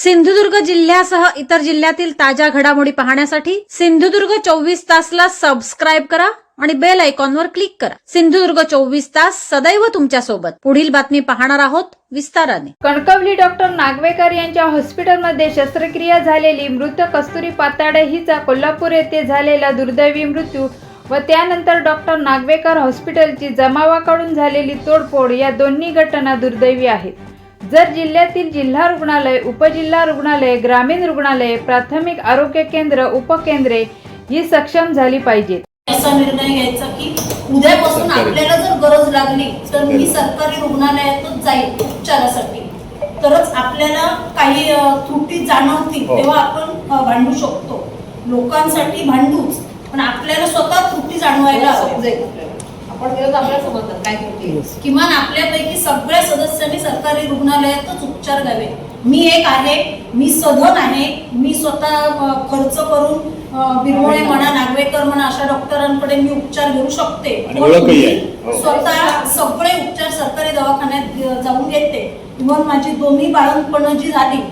सिंधुदुर्ग जिल्ह्यासह इतर जिल्ह्यातील ताज्या घडामोडी पाहण्यासाठी सिंधुदुर्ग 24 तासला सबस्क्राईब करा आणि बेल आयकॉनवर क्लिक करा। सिंधुदुर्ग 24 तास सदैव तुमच्या सोबत। पुढील बातमी पाहणार आहोत विस्ताराने। कणकवली डॉक्टर नागवेकर यांच्या हॉस्पिटलमध्ये शस्त्रक्रिया झालेली मृत कस्तुरी पाताडे हिचा कोल्हापूर येथे झालेला दुर्दैवी मृत्यू व त्यानंतर डॉक्टर नागवेकर हॉस्पिटलची जमावाकडून झालेली तोडफोड या दोन्ही घटना दुर्दैवी आहेत। जर जिल्ह्यातील जिल्हा रुग्णालय, उपजिल्हा रुग्णालय, ग्रामीण रुग्णालय, प्राथमिक आरोग्य केंद्र, उपकेंद्रे ही सक्षम झाली पाहिजेत। असा निर्णय घ्यायचा की उद्यापासून आपल्याला जर गरज लागली तर मी सरकारी रुग्णालयातच जाईल उपचारासाठी, तरच आपल्याला काही त्रुटी जाणवतील तेव्हा आपण भांडू शकतो। लोकांसाठी भांडूच, पण आपल्याला स्वतः त्रुटी जाणवायला हवी। किमान आपल्यापैकी सगळ्या सदस्यांनी सरकारी रुग्णालयातच उपचार घ्यावे। मी एक आहे, मी सधन आहे, मी स्वतः खर्च करून बिरमोळे म्हणा, नागवेकर म्हणा अशा डॉक्टरांकडे मी उपचार घेऊ शकते। स्वतः सगळे उपचार सरकारी दवाखान्यात जाऊन घेते। इव्हन माझी दोन्ही बाळंतपण जी झाली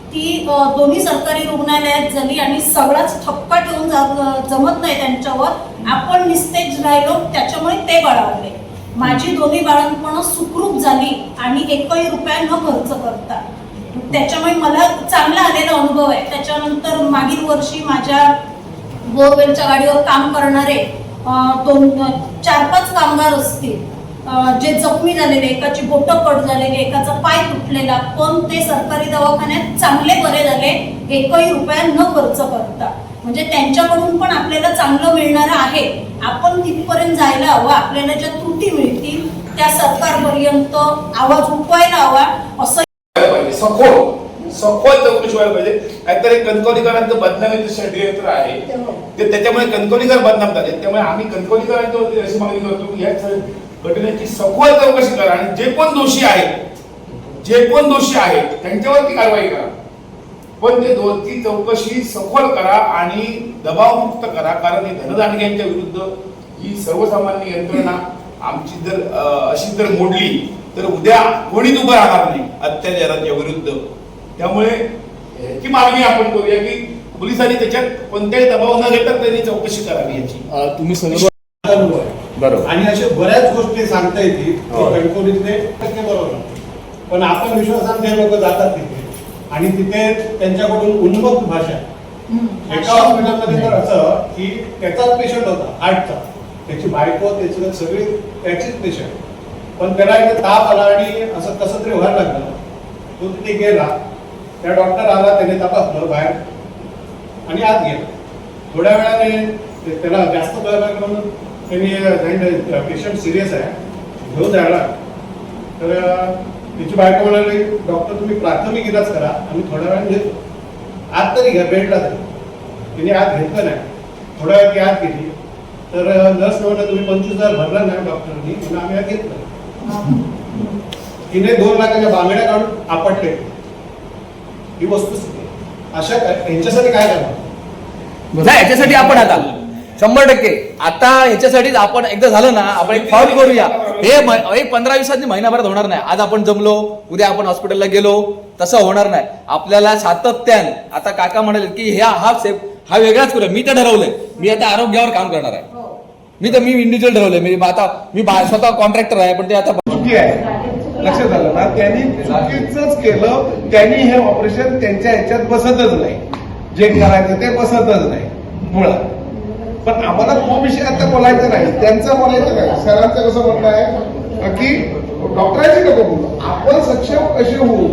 ती दोन्ही सरकारी रुग्णालयात झाली आणि सगळाच ठपका ठेवून जमत नाही त्यांच्यावर, आपण निस्तेज राहिलो त्याच्यामुळे ते बळावले। माझी दोन्ही बाळंतपण सुखरूप झाली आणि एकही रुपया न खर्च करता, त्याच्यामुळे मला चांगला आलेला अनुभव आहे। त्याच्यानंतर मागील वर्षी माझ्या बोरवेलच्या गाडीवर काम करणारे 4-5 कामगार असतील जे जखमी झालेले, एकाची बोटं कट झालेली, एकाचा पाय तुटलेला, पण ते सरकारी दवाखान्यात चांगले बरे झाले एकही रुपया न खर्च करता। म्हणजे त्यांच्याकडून पण आपल्याला चांगलं मिळणार आहे। आपण तिथपर्यंत जायला हवं, आपल्याला ज्या त्रुटी मिळतील त्या सरकारपर्यंत आवाज उठवायला हवा। असं सखोल चौकशी व्हायला पाहिजे। काहीतरी कणकवलीकरांचं बदनामी षडयंत्र आहे ते, त्याच्यामुळे कणकवलीकर बदनाम झाले। त्यामुळे आम्ही कणकवलीकरांच्या वतीने अशी मागणी करतो की या घटनेची सखोल चौकशी करा आणि जे कोण दोषी आहेत त्यांच्यावरती कारवाई करा, पण ती चौकशी सखोल करा आणि दबावमुक्त करा। कारण हे धनदांडग्यांच्या विरुद्ध ही सर्वसामान्य यंत्रणा आमची जर अशी जर मोडली तर उद्या कोणीच उभं राहणार नाही अत्याचाराच्या विरुद्ध। त्यामुळे ह्याची मागणी आपण करूया की पोलिसांनी त्याच्यात कोणत्याही दबाव न घेता त्यांनी चौकशी करावी याची। तुम्ही बरोबर आणि अशा बऱ्याच गोष्टी सांगता येतील कणकवलीतले बरोबर, पण आपण विश्वासाने ते लोक जातात तिथे आणि तिथे त्यांच्याकडून उन्मत्त भाषा। एका हॉस्पिटलमध्ये तर असं की त्याचाच पेशंट होता हार्टचा, त्याची बायको त्याची सगळी त्याचीच पेशंट, पण त्याला एक ताप आला आणि असं कसं तरी व्हायला लागलं। तो तिथे गेला, त्या डॉक्टर आला, त्याने तपासलं बाहेर आणि आत गेला। थोड्या वेळाने त्याला जास्त कळलं म्हणून त्यांनी पेशंट सिरियस आहे घेऊन जायला, तर त्याची बायको म्हणाली डॉक्टर तुम्ही प्राथमिक इलाज करा, आम्ही थोड्या वेळाने घेतो, आत तरी घ्या बेडला तरी। तिने आत घेतलं नाही, थोड्या वेळ ती आत गेली तर नर्स म्हणलं तुम्ही 25,000 भरला नाही डॉक्टरनी, म्हणून आम्ही आत घेतलं। तिने 2 लाखाच्या बांगड्या काढून आपटले। ही वस्तुस्थिती अशा यांच्यासाठी काय करणार नाही, याच्यासाठी आपण आता 100% आता ह्याच्यासाठीच आपण एकदा झालं ना, आपण एक फाऊल करूया। हे 15-20 दिवसांनी महिनाभरात होणार नाही। आज आपण जमलो, उद्या आपण हॉस्पिटलला गेलो, तसं होणार नाही। आपल्याला सातत्याने आता काका म्हणाले की हा वेगळाच करूया। मी तर ठरवलंय, मी आता आरोग्यावर काम करणार आहे। मी इंडिव्हिज्युअल ठरवलंय, मी स्वतः कॉन्ट्रॅक्टर आहे, पण ते आता लक्षात आलं ना, त्यांनी चुकीचंच केलं। त्यांनी हे ऑपरेशन त्यांच्या ह्याच्यात बसतच नाही, जे करायचं ते बसतच नाही मुळात। पण आम्हाला तो विषय आता बोलायचा नाही, त्यांचं बोलायचं नाही। सरांचं कसं म्हणणं आहे की डॉक्टरांची नको बोलू, आपण सक्षम कसे होऊ,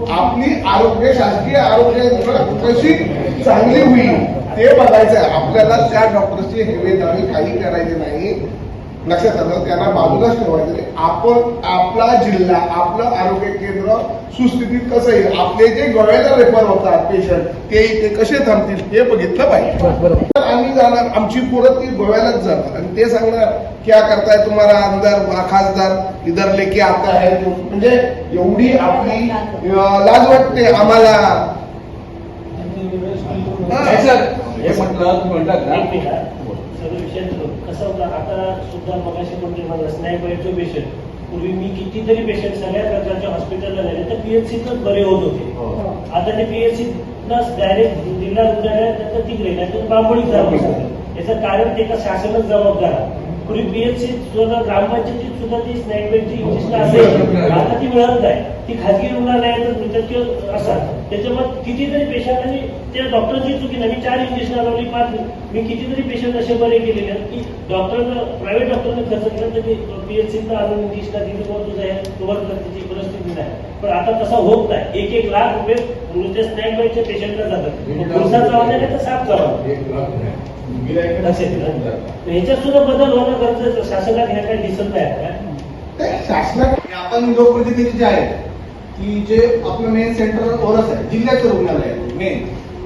आपली आरोग्य शासकीय आरोग्य कशी चांगली होईल ते बघायचं आहे आपल्याला। त्या डॉक्टरची हेवेदावे काही करायचे नाही, लक्षात आलं, त्यांना बाजूलाच ठेवायचं। आपण आपला जिल्हा, आपलं आरोग्य केंद्र सुस्थितीत कसं येईल, आपले जे गोव्याला रेफर होतात पेशंट ते इथे कसे थांबतील हे बघितलं पाहिजे। आम्ही जाणार, आमची पोरं ती गोव्यालाच जाणार आणि ते सांगणार क्या करताय तुम्हाला आमदार खासदार इधर लेके आता है, म्हणजे एवढी आपली लाज वाटते आम्हाला। हे म्हटलं तुम्ही म्हणतात ना कसं होतं आता सुद्धा मगाशी म्हणजे स्नायू पेशंट पूर्वी मी कितीतरी पेशंट सगळ्या प्रकारच्या हॉस्पिटलला नेले तर PHCतच बरे होत होते. आता ते PHCला डायरेक्ट जिल्हा रुग्णालयात नंतर तिकडे नाही तर बांबोळी जावं लागतं. याचं कारण ते का शासनच जबाबदार आहे. पूर्वी PHC सुद्धा ग्रामपंचायतीत सुद्धा ती स्नॅक बॅगची इंजेक्शन असायची, आता ती मिळत नाही. ती खाजगी रुग्णालयातच मिळतात किंवा असतात. त्याच्यामुळे कितीतरी पेशंट आणि त्या डॉक्टरची चुकी नाही. मी 4 इंजेक्शन लावली 5 मी कितीतरी पेशंट असे बरे केलेले आहेत की डॉक्टरनं प्रायव्हेट डॉक्टरने खर्च केला तर मी PHCतनं आणून इंजेक्शन दिली किंवा तुझं हे कव्हर करण्याची परिस्थिती नाही. पण आता तसं होत नाही. 1-1 लाख रुपये नुसते स्नॅक बॅगच्या पेशंटला जातात. पुरुषाचा जावा नाही तर साप जावा. ह्याच्यात सुद्धा बदल होणं गरजेचं. शासनात ह्या काही दिसत नाही. शासनात आपण लोकप्रतिनिधी जे आहेत की जे आपलं मेन सेंटर ओरस आहे, जिल्ह्याचं रुग्णालय आहे मेन,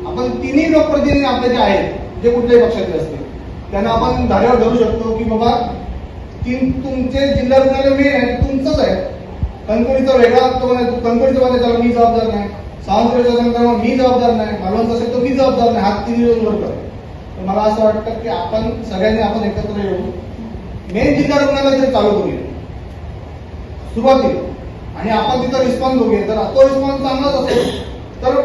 आपण तिन्ही लोकप्रतिनिधी आपले जे आहेत जे कुठल्याही पक्षाचे असतील त्यांना आपण धाऱ्यावर धरू शकतो की बाबा तुमचे जिल्हा रुग्णालय मेन आहे, तुमचंच आहे. कणकवलीचा वेगळा तो कणकवलीचा वाले त्याला मी जबाबदार नाही, सावंतवाडीचा मी जबाबदार नाही, मालवणचा असेल तो मी जबाबदार नाही. हात तिन्ही वर्कर. मला असं वाटतं की आपण सगळ्यांनी आपण एकत्र येऊन मेन जिल्हा रुग्णालय जर चालू करूया सुरुवातीला आणि आपण तिथं रिस्पॉन्स बघूया, तर तो रिस्पॉन्स चांगलाच असेल तर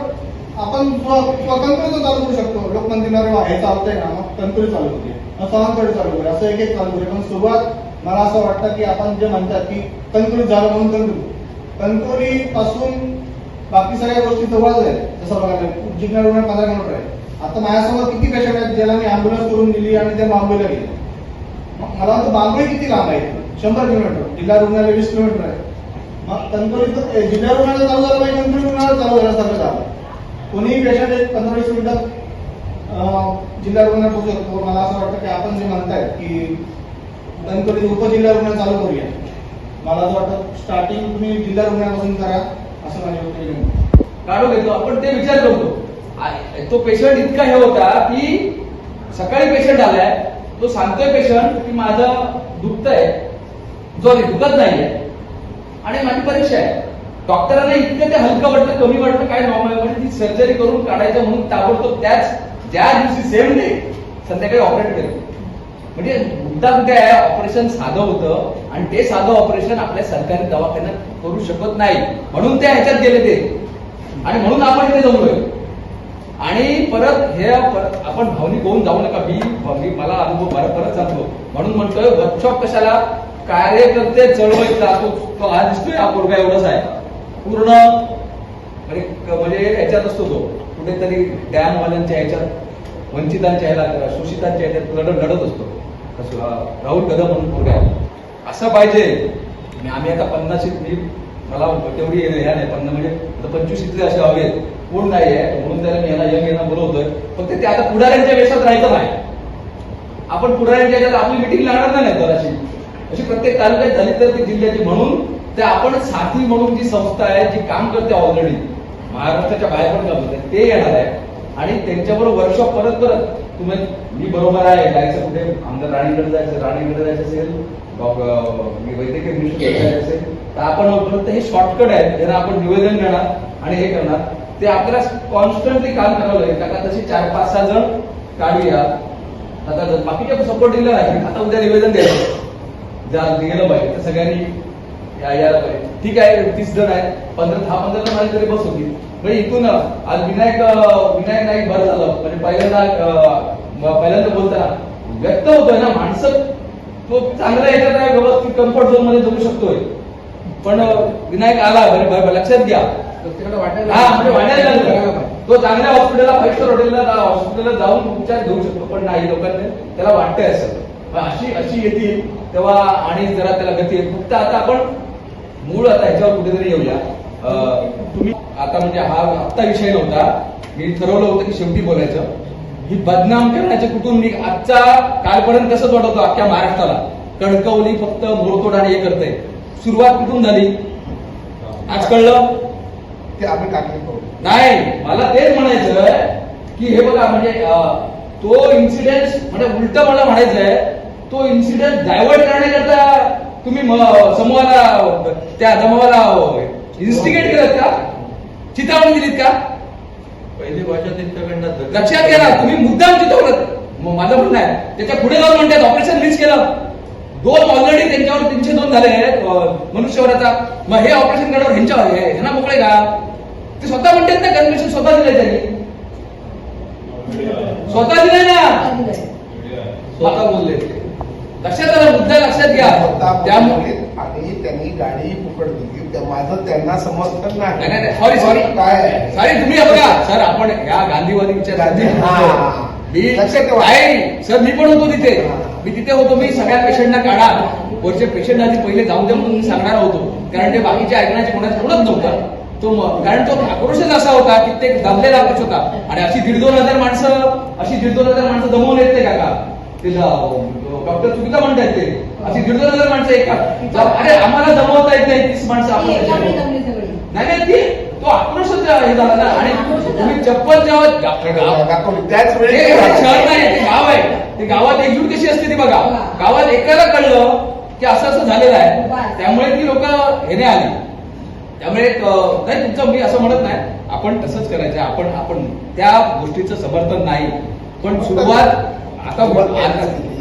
आपण कणकवली चालू करू शकतो. लोक म्हणतील हे चालतंय ना, मग कणकवली चालू करूया, मग सावंतवाडी चालू करूया, असं एक चालू करूया. पण सुरुवात मला असं वाटतं की आपण जे म्हणतात की कणकवली झालं म्हणून कणकवली पासून बाकी सगळ्या गोष्टी जवळच आहेत. जसं बघायला जिल्हा रुग्णालय 15 किलोमीटर आहे. आता माझ्यासमोर किती पेशंट आहेत ज्याला मी अँब्युलन्स करून दिली आणि ते बांबोलीला गेले. मला वाटतं बांबोली किती लांब आहे, 100 किलोमीटर. जिल्हा रुग्णालय 20 किलोमीटर आहे. मग कणकवली जिल्हा रुग्णालय चालू झालं पाहिजे, कणकवली रुग्णालय चालू झाल्यासारखं झालं. कोणीही पेशंट एक 15-20 मिनिटात जिल्हा रुग्णालय पोहोचू शकतो. मला असं वाटतं की आपण जे म्हणतायत की कणकवली उपजिल्हा रुग्णालय चालू करूया, मला असं वाटतं स्टार्टिंग तुम्ही जिल्हा रुग्णालयापासून करा असं माझे वक्तव्य. काढून घेतो आपण ते विचार करतो. तो पेशंट इतका हे होता की सकाळी पेशंट आलाय, तो सांगतोय पेशंट की माझं दुखतंय, दुखत नाहीये आणि माझी परीक्षा आहे. डॉक्टरांना इतकं ते हलकं वाटतं, कमी वाटतं, काय नॉर्मल म्हणजे ती सर्जरी करून काढायचं म्हणून ताबडतोब त्याच ज्या दिवशी सेम डे संध्याकाळी ऑपरेट केलं. म्हणजे मुद्दा कुठे आहे, ऑपरेशन साधं होतं आणि ते साधं ऑपरेशन आपल्या सरकारी दवाखान्यात करू शकत नाही म्हणून ते ह्याच्यात गेले ते आणि म्हणून आपण इथे जमलोय. आणि परत हे आपण भावनिक होऊन जाऊ नका. मला अनुभव परत सांगतो म्हणून म्हणतोय वर्कशॉप कशाला, कार्यकर्ते चळवळीचा तो आज दिसतोय हा पोरगा एवढाच आहे पूर्ण म्हणजे याच्यात असतो तो कुठेतरी डॅमवाल्यांच्या ह्याच्यात, वंचितांच्या ह्याला, शोषितांच्या ह्याच्यात लढत असतो. राहुल कदम म्हणून पोरगा आहे. असं पाहिजे. आम्ही आता 50 मला तेवढी ह्या नाही 50 म्हणजे 25 असे हवेत कोण नाही आहे म्हणून त्याला मी याला यांना बोलवतोय. फक्त ते आता पुढाऱ्यांच्या वेशात राहायचं नाही. आपण पुढाऱ्यांच्या ह्याच्यात आपली मिटिंग लागणार नाही तर अशी प्रत्येक तालुक्यात झाली तर ती जिल्ह्याची म्हणून ते आपण साथी म्हणून जी संस्था आहे जी काम करते ऑलरेडी महाराष्ट्राच्या बाहेर पण काम करते ते येणार आहे आणि त्यांच्याबरोबर वर्कशॉप परत तुम्ही मी बरोबर आहे जायचं कुठे आमदार राणीकडे जायचं असेल मी वैद्यकीय मिनिस्टर जायचं असेल तर आपण परत हे शॉर्टकट आहे त्यांना आपण निवेदन देणार आणि हे करणार. ते आपल्याला कॉन्स्टंटली काम करावं लागेल कारण तशी 4-5-6 जण काढूया. आता बाकीच्या सपोर्ट दिला नाही. आता उद्या निवेदन द्यायला गेलं पाहिजे तर सगळ्यांनी यायला पाहिजे. ठीक आहे 30 जण आहेत 15 माझी तरी बस होती. म्हणजे इथून आज विनायक नाईक बरं झालं म्हणजे पहिल्यांदा बोलताना व्यक्त होतोय ना माणसं तो चांगला याच्यात आहे व्यवस्थित कम्फर्ट झोन मध्ये जगू शकतोय. पण विनायक आला लक्षात घ्या म्हणजे वाटायला लागलं तो चांगल्या हॉस्पिटलला 5 स्टार हॉस्पिटलला जाऊन उपचार घेऊ शकतो पण नाही लोकांनी त्याला वाटतंय असं अशी येतील तेव्हा आणि जरा त्याला गती येईल. फक्त आता आपण मूळ आता ह्याच्यावर कुठेतरी येऊया. तुम्ही आता म्हणजे हा आत्ता विषय नव्हता. मी ठरवलं होतं की शेवटी बोलायचं. ही बदनाम करण्याचे कुटुंब आजचा कालपर्यंत कसंच वाटवतो अख्ख्या महाराष्ट्राला कणकवली फक्त मोडतोड आणि हे करते. सुरुवात कुठून झाली आज कळलं ते आम्ही टाकले नाही. मला तेच म्हणायचं की हे बघा म्हणजे तो इन्सिडेंट म्हणजे उलट मला म्हणायचंय तो इन्सिडेंट डायव्हर्ट करण्याकरता तुम्ही समूहाला त्या जमावाला इन्स्टिगेट केलं का चितावणी दिलीत का पहिली भाषा त्यांच्याकडनं लक्षात घ्या ना तुम्ही मुद्दाम चितवलं. माझं म्हणणं आहे त्याच्या पुढे जाऊन म्हणतात ऑपरेशन मिस केलं 2 ऑलरेडी त्यांच्यावर 302 झाले मनुष्यवराचा. मग हे ऑपरेशन करण्यावर ह्यांना मोकळे का? ते स्वतः म्हणतात ना, कन्व्हेन्शन स्वतः दिलंय त्यांनी, स्वतः दिलंय ना, स्वतः बोलले. लक्षात आलं, मुद्दा लक्षात घ्या. त्यामुळे आणि त्यांनी गाडी फुकट दिली, माझं त्यांना समर्थन नाही. सॉरी काय सॉरी तुम्ही बघा सर, आपण या गांधीवादी सर मी पण होतो तिथे. मी तिथे होतो. मी सगळ्या पेशंटना काढा, वरचे पेशंट आधी पहिले जाऊ द्या म्हणून सांगणार होतो, कारण ते बाकीचे ऐकण्याचे कोणाच कोणच नव्हतं. कारण तो आक्रोशच असा होता की ते दमलेला आक्रोश होता. आणि अशी 1,500-2,000 माणसं दमवून येत नाही काका. ते डॉक्टर चुकीचा म्हणतात ते, अशी 1,500-2,000 माणसं एका. अरे आम्हाला जमवता येत नाही 30 माणसं आपण. नाही ती तो आक्रोशच हे झाला ना. आणि तुम्ही चप्पल जेव्हा त्याच वेळी शहर नाही, ते गाव आहे. ते गावात एकजूट कशी असते ती बघा. गावात एकाला कळलं की असं असं झालेलं आहे, त्यामुळे ती लोक हेने आली. त्यामुळे नाही, तुमचं मी असं म्हणत नाही, आपण तसंच करायचं. आपण त्या गोष्टीचं समर्थन नाही, पण सुरुवात आता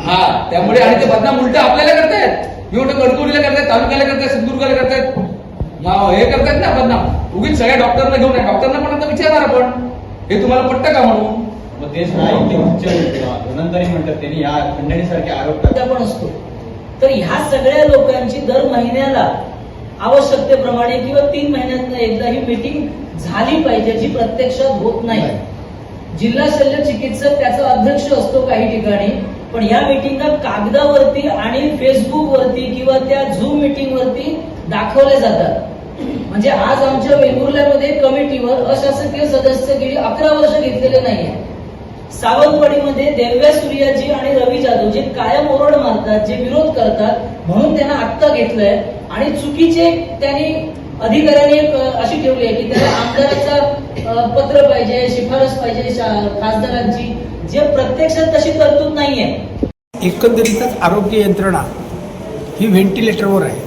हा. त्यामुळे आणि ते बदनाम उलट आपल्याला करतायत. मी म्हणतो कणकवलीला करतायत, तालुक्याला करतायत, सिंधुदुर्गाला करतायत, हे करतायत ना बदनाम. उगीच सगळ्या डॉक्टरना घेऊन आहे. डॉक्टरना पण आता विचारणार आपण, हे तुम्हाला पटतं का म्हणून. मग तेच धनंतरी म्हणतात त्यांनी या खंडणीसारखे आरोप पण असतो. तर ह्या सगळ्या लोकांची दर महिन्याला आवश्यकतेप्रमाणे किंवा 3 महिन्यातनं एकदा ही मीटिंग झाली पाहिजे, जी प्रत्यक्षात होत नाही. जिल्हा शल्य चिकित्सक त्याचा अध्यक्ष असतो काही ठिकाणी, पण ह्या मीटिंगा कागदावरती आणि फेसबुक वरती किंवा त्या झूम मीटिंग वरती दाखवल्या जातात. म्हणजे आज आमच्या वेंगुर्ल्यामध्ये कमिटीवर अशासकीय सदस्य गेली 11 वर्ष घेतलेले नाहीये. सावंतवाडीमध्ये देव्या सूर्याजी आणि रवी जाधव जे कायम ओरड मारतात, जे विरोध करतात, म्हणून त्यांना आत्ता घेतलंय. आणि चुकीचे त्यांनी अधिकाऱ्यांनी अशी ठेवली आहे की त्याला आमदाराचा पत्र पाहिजे, शिफारस पाहिजे खासदारांची, जे प्रत्यक्षात तशी तरतूद नाहीये. एकंदरीतच आरोग्य यंत्रणा ही व्हेंटिलेटरवर आहे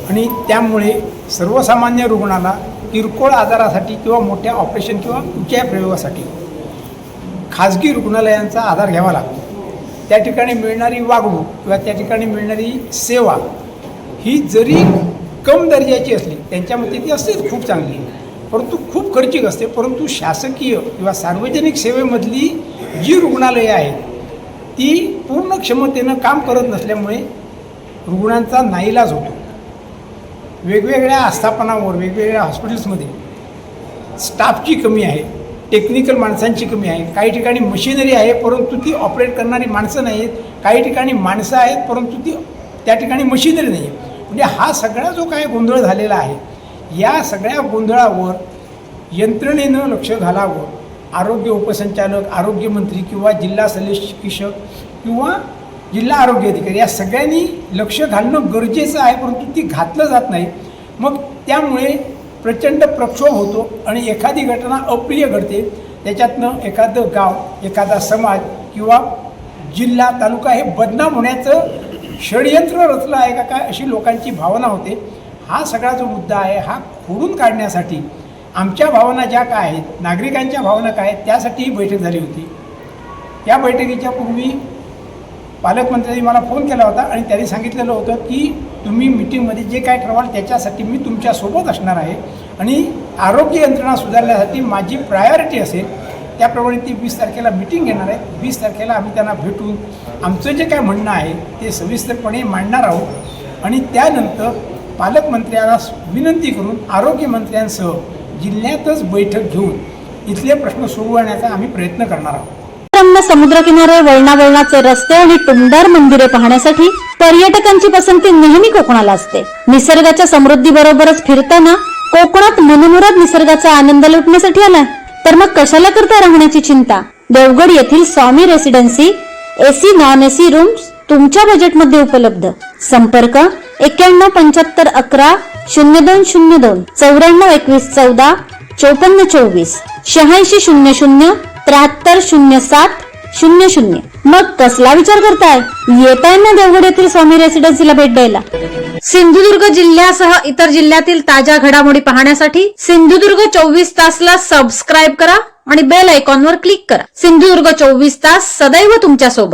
आणि त्यामुळे सर्वसामान्य रुग्णाला किरकोळ आजारासाठी किंवा मोठ्या ऑपरेशन किंवा कुठल्याही प्रयोगासाठी खाजगी रुग्णालयांचा आधार घ्यावा लागतो. त्या ठिकाणी मिळणारी वागणूक किंवा त्या ठिकाणी मिळणारी सेवा ही जरी कम दर्जाची असली, त्यांच्या मते ती असतेच खूप चांगली, परंतु खूप खर्चिक असते. परंतु शासकीय किंवा सार्वजनिक सेवेमधली जी रुग्णालयं आहेत ती पूर्ण क्षमतेनं काम करत नसल्यामुळे रुग्णांचा नाईलाज होतो. वेगवेगळ्या आस्थापनावर, वेगवेगळ्या हॉस्पिटल्समध्ये स्टाफची कमी आहे, टेक्निकल माणसांची कमी आहे. काही ठिकाणी मशिनरी आहे परंतु ती ऑपरेट करणारी माणसं नाही आहेत. काही ठिकाणी माणसं आहेत परंतु ती त्या ठिकाणी मशिनरी नाही आहे. म्हणजे हा सगळा जो काय गोंधळ झालेला आहे, या सगळ्या गोंधळावर यंत्रणेनं लक्ष घालावं. आरोग्य उपसंचालक, आरोग्यमंत्री किंवा जिल्हा शल्य चिकित्सक किंवा जिल्हा आरोग्य अधिकारी या सगळ्यांनी लक्ष घालणं गरजेचं आहे, परंतु ती घातलं जात नाही. मग त्यामुळे प्रचंड प्रक्षोभ होतो आणि एखादी घटना अप्रिय घडते, त्याच्यातनं एखादं गाव, एखादा समाज किंवा जिल्हा, तालुका हे बदनाम होण्याचं षडयंत्र रचलं आहे का काय अशी लोकांची भावना होते. हा सगळा जो मुद्दा आहे हा खोडून काढण्यासाठी आमच्या भावना ज्या काय आहेत, नागरिकांच्या भावना काय आहेत, त्यासाठी ही बैठक झाली होती. या बैठकीच्या पूर्वी पालकमंत्र्यांनी मला फोन केला होता आणि त्यांनी सांगितलेलं होतं की तुम्ही मीटिंगमध्ये जे काय ठरवाल त्याच्यासाठी मी तुमच्यासोबत असणार आहे आणि आरोग्य यंत्रणा सुधारण्यासाठी माझी प्रायोरिटी असेल. त्याप्रमाणे ती 20 तारखेला मीटिंग घेणार आहे. 20 तारखेला आम्ही त्यांना भेटून आमचं जे काय म्हणणं आहे ते सविस्तरपणे मांडणार आहोत आणि त्यानंतर पालकमंत्र्यांना विनंती करून आरोग्यमंत्र्यांसह जिल्ह्यातच बैठक घेऊन इथले प्रश्न सोडवण्याचा आम्ही प्रयत्न करणार आहोत. समुद्रकिनारे, वळणावळणाचे रस्ते आणि टुमदार मंदिरे पाहण्यासाठी पर्यटकांची पसंती नेहमी कोकणाला असते. निसर्गाच्या समृद्धीबरोबरच फिरताना कोकणात मनमुराद निसर्गाचा आनंद लुटण्यासाठी आलाय तर मग कशाला करता राहण्याची चिंता. देवगड येथील Swami residency AC non AC rooms तुमच्या बजेटमध्ये उपलब्ध. संपर्क 917511 0202 942114 5424 8600 730700. मग कसला विचार करताय, येताय ना देवगड येथील स्वामी रेसिडेन्सीला भेट द्यायला. सिंधुदुर्ग जिल्ह्यासह इतर जिल्ह्यातील ताज्या घडामोडी पाहण्यासाठी सिंधुदुर्ग 24 तासला सबस्क्राईब करा आणि बेल आयकॉनवर क्लिक करा. सिंधुदुर्ग 24 तास सदैव तुमच्या सोबत.